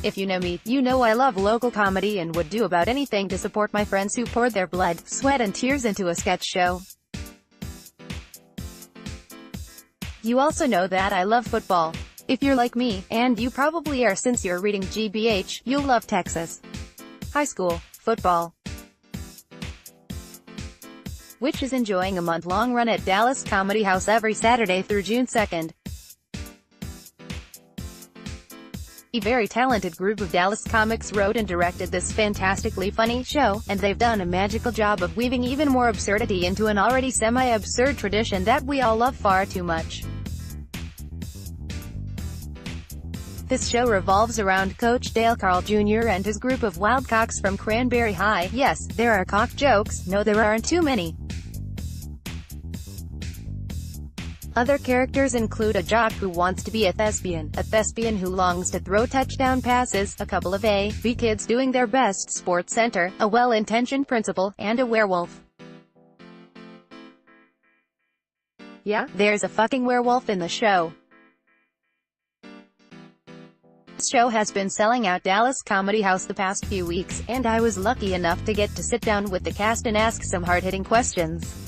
If you know me, you know I love local comedy and would do about anything to support my friends who poured their blood, sweat and tears into a sketch show. You also know that I love football. If you're like me, and you probably are since you're reading GBH, you'll love Texas high school football, which is enjoying a month-long run at Dallas Comedy House every Saturday through June 2nd. A very talented group of Dallas comics wrote and directed this fantastically funny show, and they've done a magical job of weaving even more absurdity into an already semi-absurd tradition that we all love far too much. This show revolves around Coach Dale Carl Jr. and his group of wildcocks from Cranberry High. Yes, there are cock jokes, no there aren't too many. Other characters include a jock who wants to be a thespian who longs to throw touchdown passes, a couple of A.B. kids doing their best, sports center, a well-intentioned principal, and a werewolf. Yeah, there's a fucking werewolf in the show. This show has been selling out Dallas Comedy House the past few weeks, and I was lucky enough to get to sit down with the cast and ask some hard-hitting questions.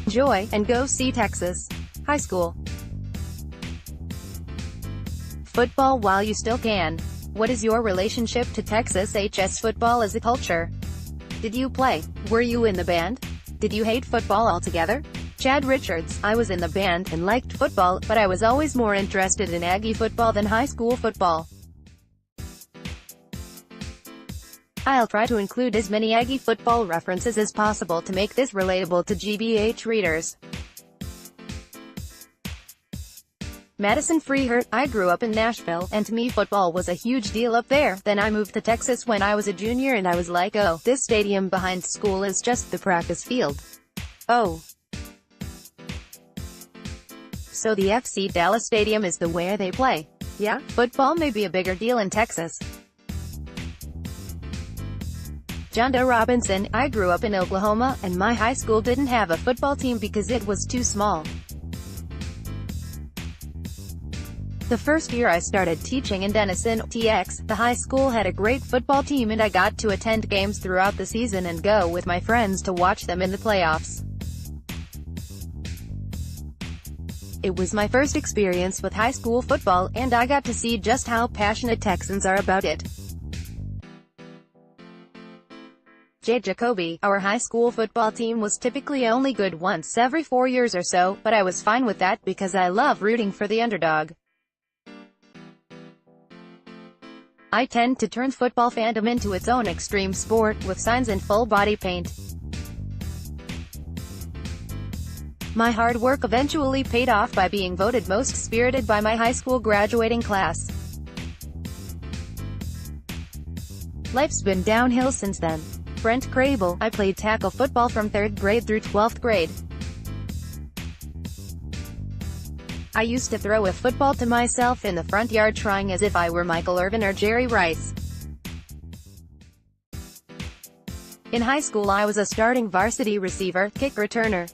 Enjoy, and go see Texas high school football while you still can. What is your relationship to Texas HS football as a culture? Did you play? Were you in the band? Did you hate football altogether? Chad Richards: I was in the band, and liked football, but I was always more interested in Aggie football than high school football. I'll try to include as many Aggie football references as possible to make this relatable to GBH readers. Madison Freehurt: I grew up in Nashville, and to me football was a huge deal up there. Then I moved to Texas when I was a junior and I was like, oh, this stadium behind school is just the practice field. Oh. So the FC Dallas Stadium is the where they play. Yeah, football may be a bigger deal in Texas. John Doe Robinson: I grew up in Oklahoma, and my high school didn't have a football team because it was too small. The first year I started teaching in Denison, TX, the high school had a great football team and I got to attend games throughout the season and go with my friends to watch them in the playoffs. It was my first experience with high school football, and I got to see just how passionate Texans are about it. Jay Jacoby: our high school football team was typically only good once every 4 years or so, but I was fine with that because I love rooting for the underdog. I tend to turn football fandom into its own extreme sport, with signs and full body paint. My hard work eventually paid off by being voted most spirited by my high school graduating class. Life's been downhill since then. Brent Crable: I played tackle football from 3rd grade through 12th grade. I used to throw a football to myself in the front yard trying as if I were Michael Irvin or Jerry Rice. In high school I was a starting varsity receiver, kick returner.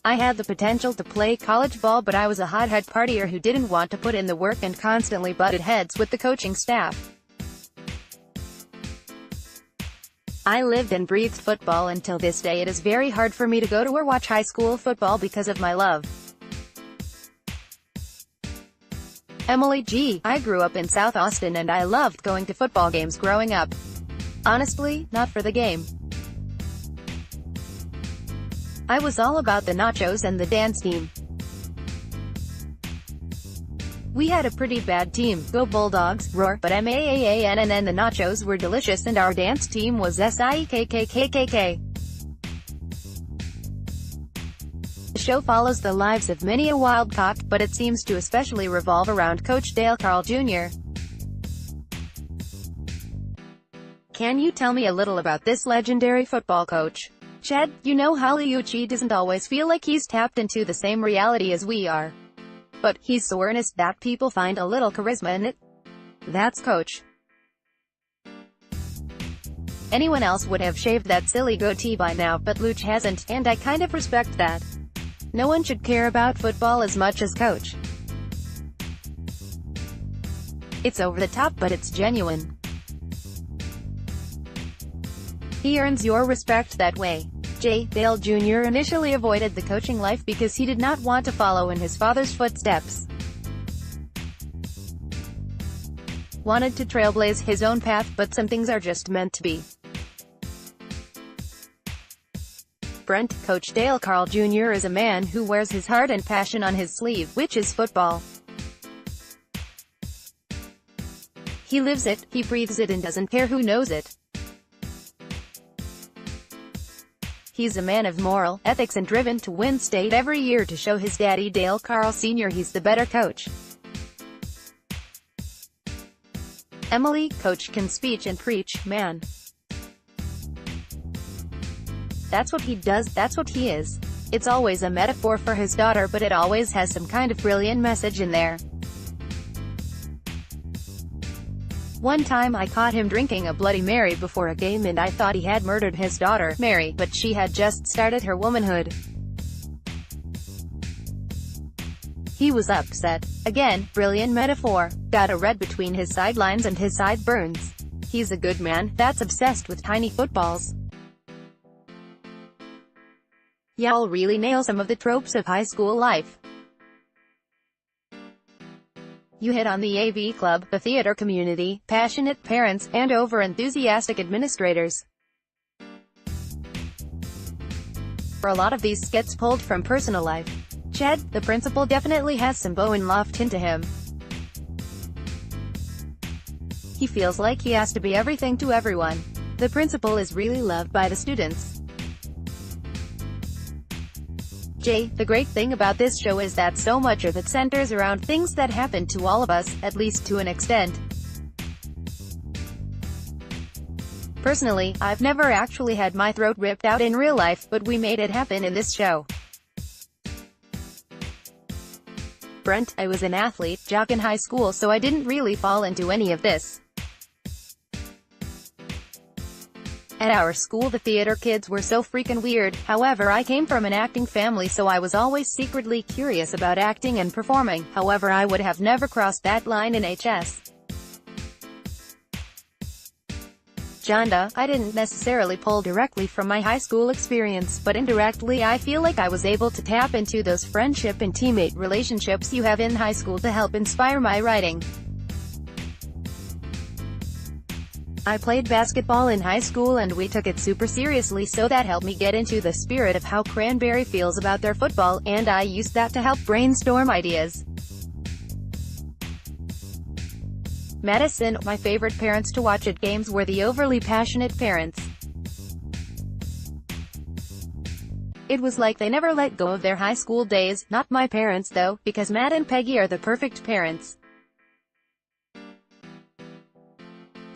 I had the potential to play college ball, but I was a hothead partier who didn't want to put in the work and constantly butted heads with the coaching staff. I lived and breathed football until this day. It is very hard for me to go to or watch high school football because of my love. Emily G: I grew up in South Austin and I loved going to football games growing up. Honestly, not for the game. I was all about the nachos and the dance team. We had a pretty bad team, go Bulldogs, roar, but MAAANNN the nachos were delicious and our dance team was SIEKKKKK. The show follows the lives of many a wildcock, but it seems to especially revolve around Coach Dale Carl Jr. Can you tell me a little about this legendary football coach? Chad, you know Hollyuchi doesn't always feel like he's tapped into the same reality as we are. But he's so earnest that people find a little charisma in it. That's Coach. Anyone else would have shaved that silly goatee by now, but Luch hasn't, and I kind of respect that. No one should care about football as much as coach. It's over the top, but it's genuine. He earns your respect that way. J. Dale Jr. initially avoided the coaching life because he did not want to follow in his father's footsteps. Wanted to trailblaze his own path, but some things are just meant to be. Brent, Coach Dale Carl Jr. is a man who wears his heart and passion on his sleeve, which is football. He lives it, he breathes it, and doesn't care who knows it. He's a man of moral ethics and driven to win state every year to show his daddy Dale Carl Sr. he's the better coach. Emily, coach can speech and preach, man. That's what he does, that's what he is. It's always a metaphor for his daughter, but it always has some kind of brilliant message in there. One time I caught him drinking a Bloody Mary before a game and I thought he had murdered his daughter, Mary, but she had just started her womanhood. He was upset. Again, brilliant metaphor. Got a red between his sidelines and his sideburns. He's a good man, that's obsessed with tiny footballs. Y'all really nail some of the tropes of high school life. You hit on the AV club, the theater community, passionate parents, and over-enthusiastic administrators. For a lot of these skits pulled from personal life. Ched, the principal, definitely has some Bowen Loft into him. He feels like he has to be everything to everyone. The principal is really loved by the students. J. The great thing about this show is that so much of it centers around things that happen to all of us, at least to an extent. Personally, I've never actually had my throat ripped out in real life, but we made it happen in this show. Brent, I was an athlete, jock in high school, so I didn't really fall into any of this. At our school the theater kids were so freaking weird. However, I came from an acting family, so I was always secretly curious about acting and performing. However, I would have never crossed that line in HS. Janda, I didn't necessarily pull directly from my high school experience, but indirectly I feel like I was able to tap into those friendship and teammate relationships you have in high school to help inspire my writing. I played basketball in high school and we took it super seriously, so that helped me get into the spirit of how Cranberry feels about their football, and I used that to help brainstorm ideas. Madison, my favorite parents to watch at games were the overly passionate parents. It was like they never let go of their high school days. Not my parents though, because Matt and Peggy are the perfect parents.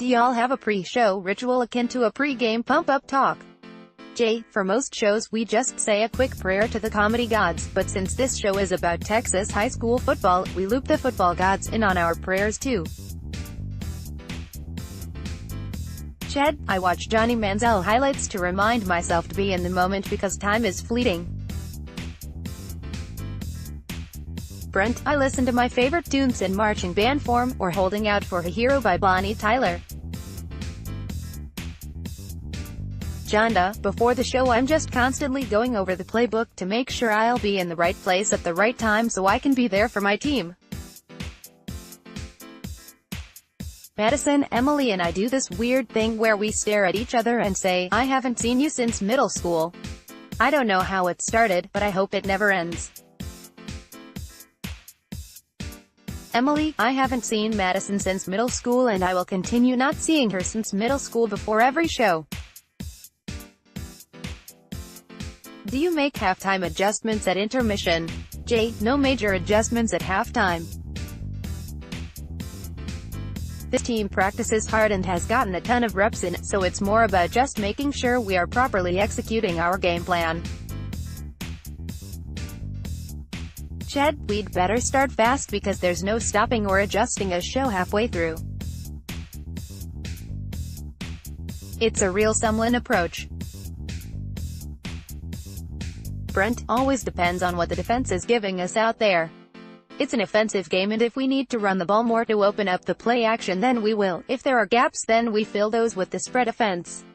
Do y'all have a pre-show ritual akin to a pre-game pump-up talk? J. For most shows we just say a quick prayer to the comedy gods, but since this show is about Texas high school football, we loop the football gods in on our prayers too. Ched, I watch Johnny Manziel highlights to remind myself to be in the moment because time is fleeting. Brent, I listen to my favorite tunes in marching band form, or Holding Out for a Hero by Bonnie Tyler. Janda, before the show I'm just constantly going over the playbook to make sure I'll be in the right place at the right time so I can be there for my team. Madison, Emily and I do this weird thing where we stare at each other and say, I haven't seen you since middle school. I don't know how it started, but I hope it never ends. Emily, I haven't seen Madison since middle school and I will continue not seeing her since middle school before every show. Do you make halftime adjustments at intermission? J. No major adjustments at halftime. This team practices hard and has gotten a ton of reps in, so it's more about just making sure we are properly executing our game plan. Ched, we'd better start fast because there's no stopping or adjusting a show halfway through. It's a real Sumlin approach. Brent, always depends on what the defense is giving us out there. It's an offensive game, and if we need to run the ball more to open up the play action, then we will. If there are gaps, then we fill those with the spread offense.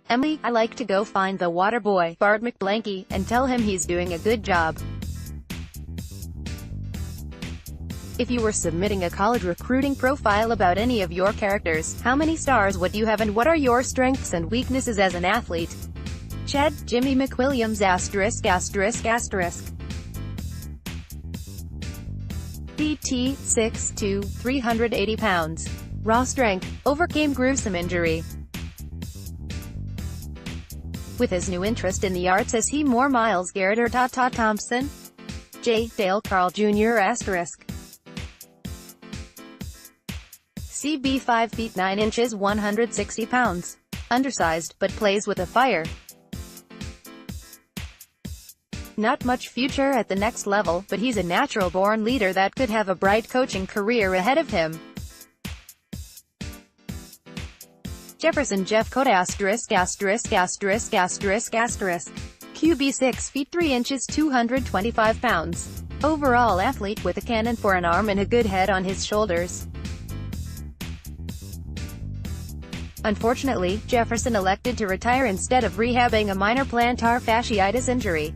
Emily, I like to go find the water boy, Bart McBlanky, and tell him he's doing a good job. If you were submitting a college recruiting profile about any of your characters, how many stars would you have, and what are your strengths and weaknesses as an athlete? Chad, Jimmy McWilliams *****. PT, 6'2", 380 pounds. Raw strength. Overcame gruesome injury. With his new interest in the arts, is he more Miles Garrett or Tata Thompson? J. Dale Carl Jr. CB 5 feet 9 inches 160 pounds. Undersized, but plays with a fire. Not much future at the next level, but he's a natural-born leader that could have a bright coaching career ahead of him. Jefferson Jeff Code QB 6 feet 3 inches 225 pounds. Overall athlete with a cannon for an arm and a good head on his shoulders. Unfortunately, Jefferson elected to retire instead of rehabbing a minor plantar fasciitis injury.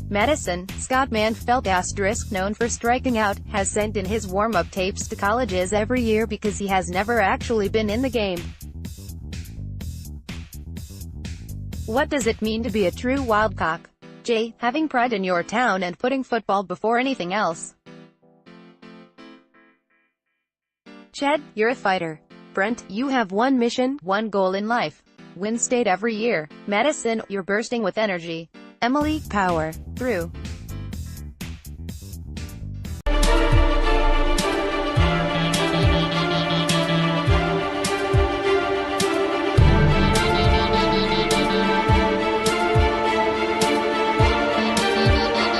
Madison, Scott Manfelt known for striking out, has sent in his warm-up tapes to colleges every year because he has never actually been in the game. What does it mean to be a true Wildcock? J. Having pride in your town and putting football before anything else. Chad, you're a fighter. Brent, you have one mission, one goal in life. Win state every year. Madison, you're bursting with energy. Emily, power through.